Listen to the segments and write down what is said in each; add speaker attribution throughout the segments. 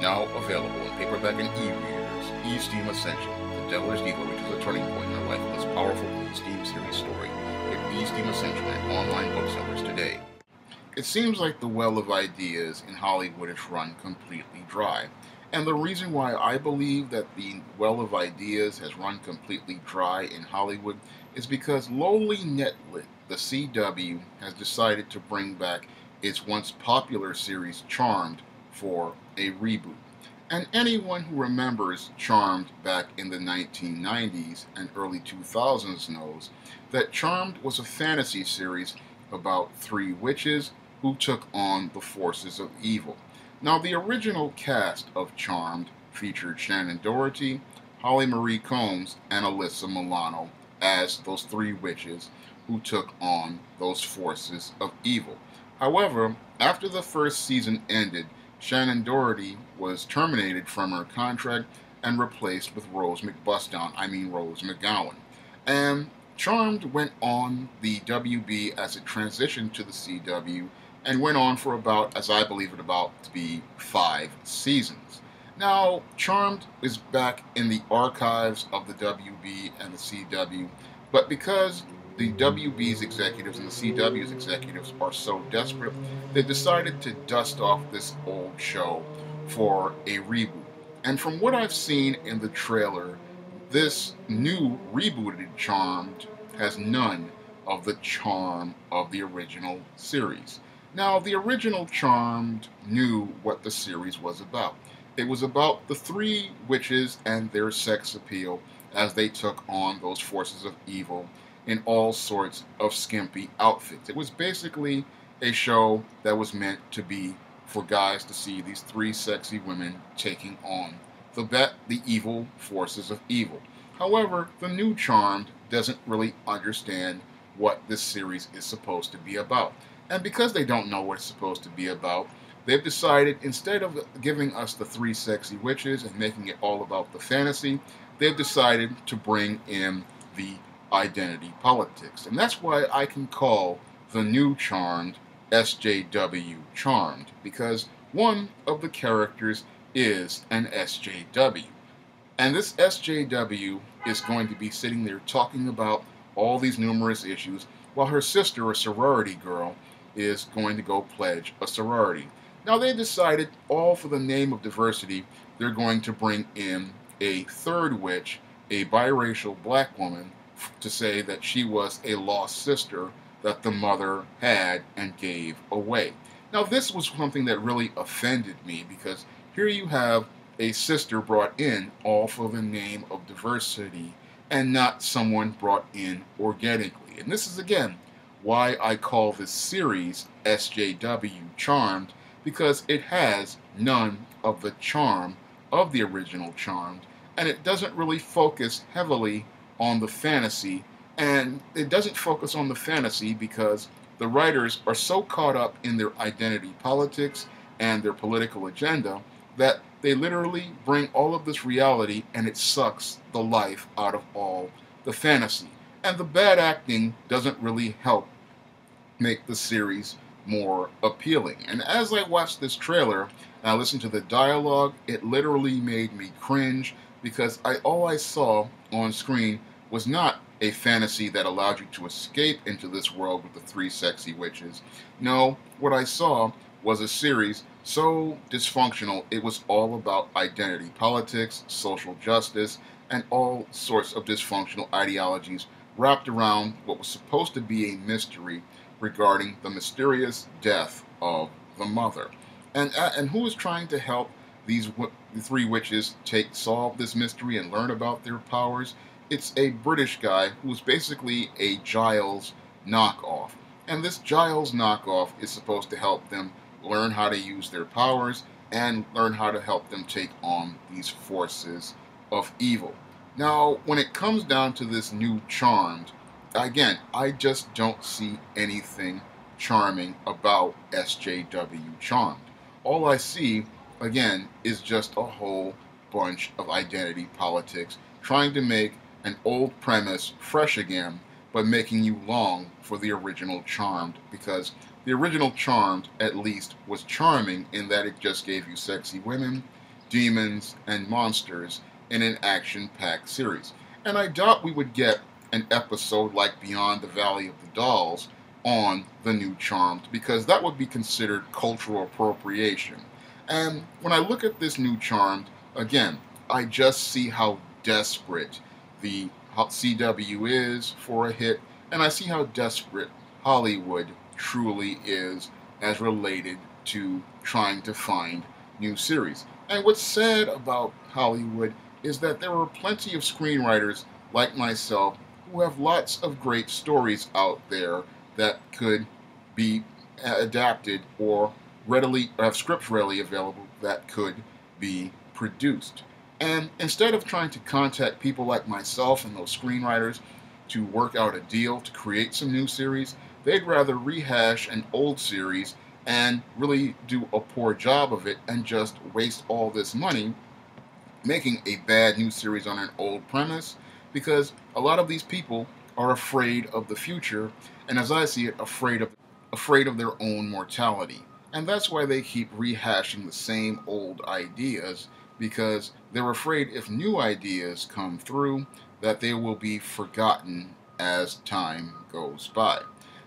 Speaker 1: Now available in paperback and e-readers, E-Steam Ascension, The Devil's Diva reaches a turning point in her life in this powerful E-Steam series story. Get E-Steam Ascension at online booksellers today. It seems like the well of ideas in Hollywood is run completely dry. And the reason why I believe that the well of ideas has run completely dry in Hollywood is because lowly Netlit, the CW, has decided to bring back its once popular series Charmed for a reboot. And anyone who remembers Charmed back in the 1990s and early 2000s knows that Charmed was a fantasy series about three witches who took on the forces of evil. Now, the original cast of Charmed featured Shannon Doherty, Holly Marie Combs, and Alyssa Milano as those three witches who took on those forces of evil. However, after the first season ended, Shannon Doherty was terminated from her contract and replaced with Rose McGowan. And Charmed went on the WB as it transitioned to the CW and went on for about, as I believe it about to be, 5 seasons. Now, Charmed is back in the archives of the WB and the CW, but because the WB's executives and the CW's executives are so desperate, they decided to dust off this old show for a reboot. And from what I've seen in the trailer, this new rebooted Charmed has none of the charm of the original series. Now, the original Charmed knew what the series was about. It was about the three witches and their sex appeal as they took on those forces of evil in all sorts of skimpy outfits. It was basically a show that was meant to be for guys to see these three sexy women taking on the evil forces of evil. However, the new Charmed doesn't really understand what this series is supposed to be about. And because they don't know what it's supposed to be about, they've decided, instead of giving us the three sexy witches and making it all about the fantasy, they've decided to bring in the identity politics. And that's why I can call the new Charmed SJW Charmed, because one of the characters is an SJW. And this SJW is going to be sitting there talking about all these numerous issues, while her sister, a sorority girl, is going to go pledge a sorority. Now, they decided, all for the name of diversity, they're going to bring in a third witch, a biracial black woman, to say that she was a lost sister that the mother had and gave away. Now, this was something that really offended me, because here you have a sister brought in all for the name of diversity and not someone brought in organically. And this is, again, why I call this series SJW Charmed, because it has none of the charm of the original Charmed, and it doesn't really focus heavily on the fantasy, and it doesn't focus on the fantasy because the writers are so caught up in their identity politics and their political agenda that they literally bring all of this reality and it sucks the life out of all the fantasy. And the bad acting doesn't really help make the series more appealing. And as I watched this trailer and I listened to the dialogue, it literally made me cringe, because all I saw on screen was not a fantasy that allowed you to escape into this world with the three sexy witches. No, what I saw was a series so dysfunctional it was all about identity politics, social justice, and all sorts of dysfunctional ideologies wrapped around what was supposed to be a mystery regarding the mysterious death of the mother. And who is trying to help these three witches solve this mystery and learn about their powers? It's a British guy who's basically a Giles knockoff. And this Giles knockoff is supposed to help them learn how to use their powers and learn how to help them take on these forces of evil. Now, when it comes down to this new Charmed, again, I just don't see anything charming about SJW Charmed. All I see, again, is just a whole bunch of identity politics trying to make an old premise fresh again, but making you long for the original Charmed, because the original Charmed, at least, was charming in that it just gave you sexy women, demons, and monsters in an action-packed series. And I doubt we would get an episode like Beyond the Valley of the Dolls on the new Charmed, because that would be considered cultural appropriation. And when I look at this new Charmed, again, I just see how desperate the CW is for a hit, and I see how desperate Hollywood truly is as related to trying to find new series. And what's sad about Hollywood is that there are plenty of screenwriters like myself who have lots of great stories out there that could be adapted or readily have scripts readily available that could be produced. And instead of trying to contact people like myself and those screenwriters to work out a deal to create some new series, they'd rather rehash an old series and really do a poor job of it and just waste all this money making a bad new series on an old premise, because a lot of these people are afraid of the future, and as I see it, afraid of their own mortality. And that's why they keep rehashing the same old ideas, because they're afraid if new ideas come through that they will be forgotten as time goes by.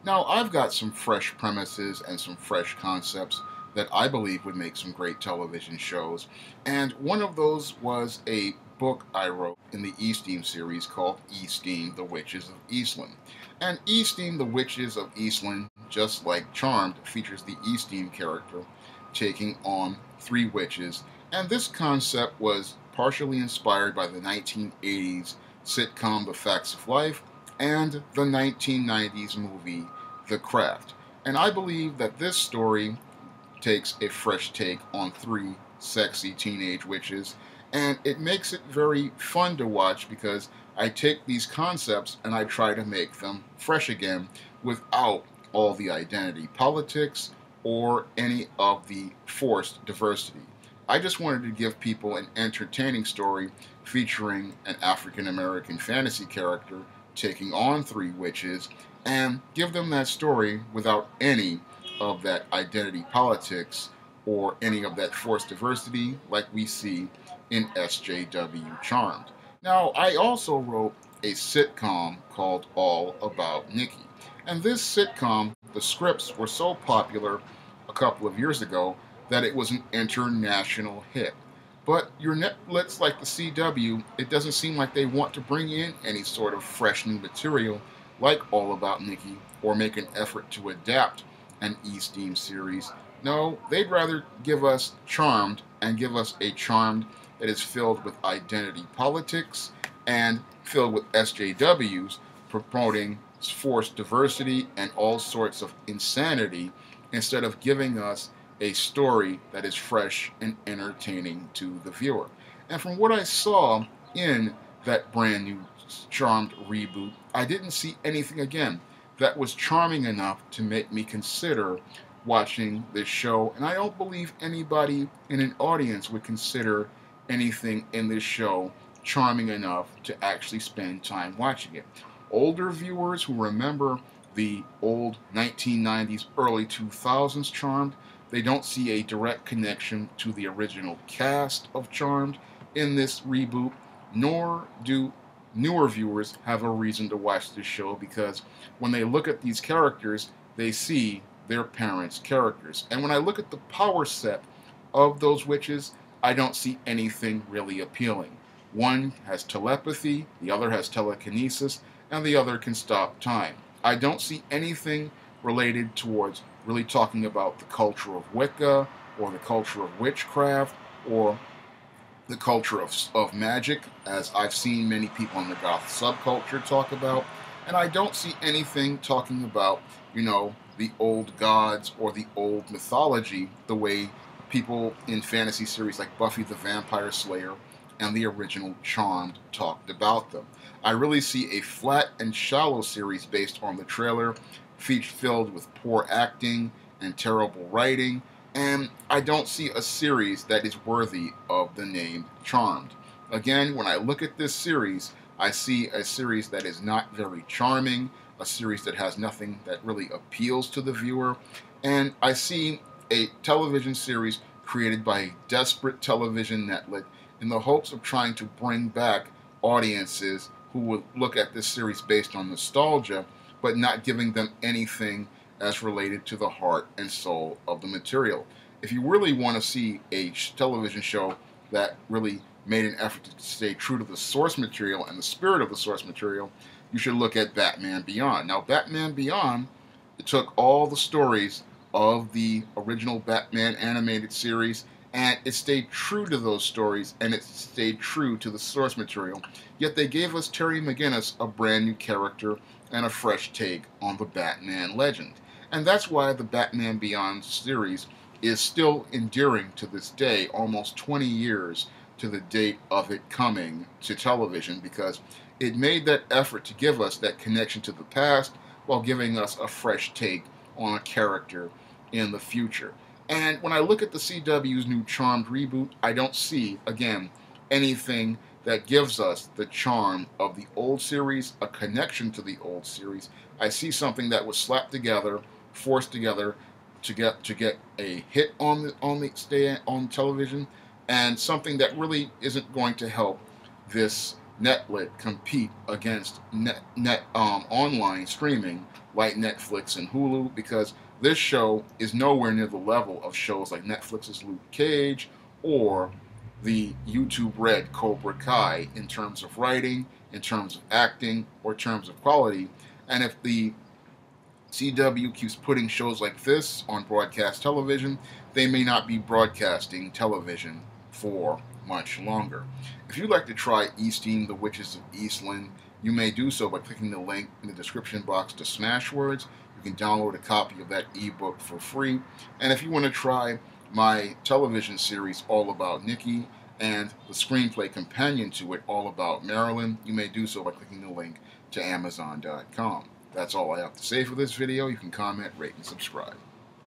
Speaker 1: Now, I've got some fresh premises and some fresh concepts that I believe would make some great television shows, and one of those was a book I wrote in the E-Steam series called E-Steam, The Witches of Eastland. And E-Steam, The Witches of Eastland, just like Charmed, features the E-Steam character taking on three witches, and this concept was partially inspired by the 1980s sitcom The Facts of Life and the 1990s movie The Craft. And I believe that this story takes a fresh take on three sexy teenage witches, and it makes it very fun to watch because I take these concepts and I try to make them fresh again without all the identity politics or any of the forced diversity. I just wanted to give people an entertaining story featuring an African American fantasy character taking on three witches and give them that story without any of that identity politics or any of that forced diversity like we see in SJW Charmed. Now, I also wrote a sitcom called All About Nikki. And this sitcom, the scripts were so popular a couple of years ago that it was an international hit. But your Netflix like the CW, it doesn't seem like they want to bring in any sort of fresh new material like All About Nikki or make an effort to adapt an E-Steam series. No, they'd rather give us Charmed and give us a Charmed that is filled with identity politics and filled with SJWs promoting forced diversity and all sorts of insanity instead of giving us a story that is fresh and entertaining to the viewer. And from what I saw in that brand new Charmed reboot, I didn't see anything again that was charming enough to make me consider watching this show, and I don't believe anybody in an audience would consider anything in this show charming enough to actually spend time watching it. Older viewers who remember the old 1990s, early 2000s Charmed, they don't see a direct connection to the original cast of Charmed in this reboot, nor do newer viewers have a reason to watch this show, because when they look at these characters, they see their parents' characters. And when I look at the power set of those witches, I don't see anything really appealing. One has telepathy, the other has telekinesis, and the other can stop time. I don't see anything related towards really talking about the culture of Wicca or the culture of witchcraft or the culture of magic, as I've seen many people in the goth subculture talk about. And I don't see anything talking about, the old gods or the old mythology the way people in fantasy series like Buffy the Vampire Slayer and the original Charmed talked about them. I really see a flat and shallow series based on the trailer, filled with poor acting and terrible writing, and I don't see a series that is worthy of the name Charmed. Again, when I look at this series, I see a series that is not very charming, a series that has nothing that really appeals to the viewer, and I see a television series created by a desperate television network in the hopes of trying to bring back audiences who would look at this series based on nostalgia, but not giving them anything as related to the heart and soul of the material. If you really want to see a television show that really made an effort to stay true to the source material and the spirit of the source material, you should look at Batman Beyond. Now, Batman Beyond, it took all the stories of the original Batman animated series, and it stayed true to those stories, and it stayed true to the source material. Yet they gave us Terry McGinnis, a brand new character, and a fresh take on the Batman legend. And that's why the Batman Beyond series is still endearing to this day, almost 20 years to the date of it coming to television, because it made that effort to give us that connection to the past while giving us a fresh take on a character in the future. And when I look at the CW's new Charmed reboot, I don't see, again, anything that gives us the charm of the old series, a connection to the old series. I see something that was slapped together, forced together to get a hit on television, and something that really isn't going to help this netlet compete against online streaming like Netflix and Hulu, because this show is nowhere near the level of shows like Netflix's Luke Cage or the YouTube Red Cobra Kai in terms of writing, in terms of acting, or in terms of quality. And if the CW keeps putting shows like this on broadcast television, they may not be broadcasting television for much longer. If you'd like to try Easting the Witches of Eastland, you may do so by clicking the link in the description box to Smashwords. You can download a copy of that ebook for free. And if you want to try my television series All About Nikki and the screenplay companion to it All About Marilyn, you may do so by clicking the link to Amazon.com. That's all I have to say for this video. You can comment, rate, and subscribe.